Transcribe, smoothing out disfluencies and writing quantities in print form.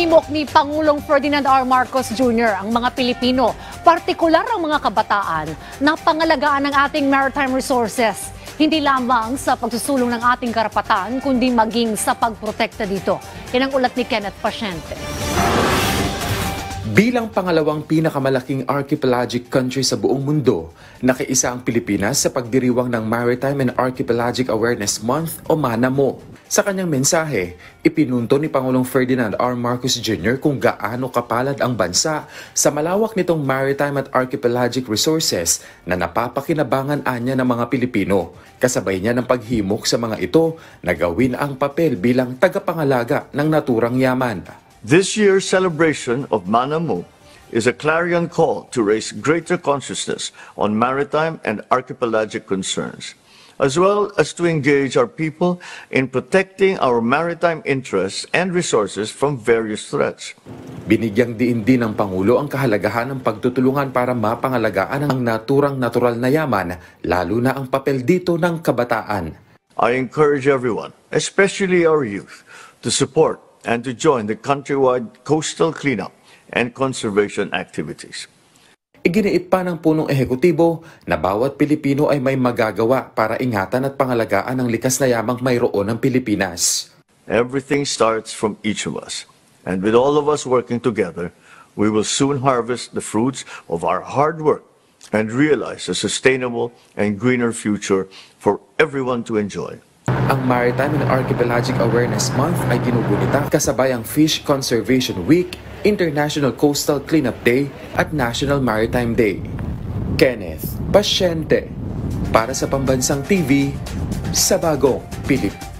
Hinimok ni Pangulong Ferdinand R. Marcos Jr. ang mga Pilipino, partikular ang mga kabataan, na pangalagaan ng ating maritime resources. Hindi lamang sa pagsusulong ng ating karapatan, kundi maging sa pagprotekta dito. Yan ang ulat ni Kenneth Pasyente. Bilang pangalawang pinakamalaking archipelagic country sa buong mundo, nakiisa ang Pilipinas sa pagdiriwang ng Maritime and Archipelagic Awareness Month o MANAMO. Sa kanyang mensahe, ipinunto ni Pangulong Ferdinand R. Marcos Jr. kung gaano kapalad ang bansa sa malawak nitong maritime at archipelagic resources na napapakinabangan anya ng mga Pilipino. Kasabay niya ng paghimok sa mga ito na gawin ang papel bilang tagapangalaga ng naturang yaman. This year's celebration of MANAMO is a clarion call to raise greater consciousness on maritime and archipelagic concerns, as well as to engage our people in protecting our maritime interests and resources from various threats. Binigyang diin din ng Pangulo ang kahalagahan ng pagtutulungan para mapangalagaan ang naturang natural na yaman, lalo na ang papel dito ng kabataan. I encourage everyone, especially our youth, to support and to join the countrywide coastal cleanup and conservation activities. Iginiit pa ng punong ehekutibo na bawat Pilipino ay may magagawa para ingatan at pangalagaan ang likas na yamang mayroon ng Pilipinas. Everything starts from each of us, and with all of us working together, we will soon harvest the fruits of our hard work and realize a sustainable and greener future for everyone to enjoy. Ang Maritime and Archipelagic Awareness Month ay ginugunita kasabay ang Fish Conservation Week, International Coastal Cleanup Day at National Maritime Day. Kenneth Pasyente para sa Pambansang TV sa Bagong Pilipinas.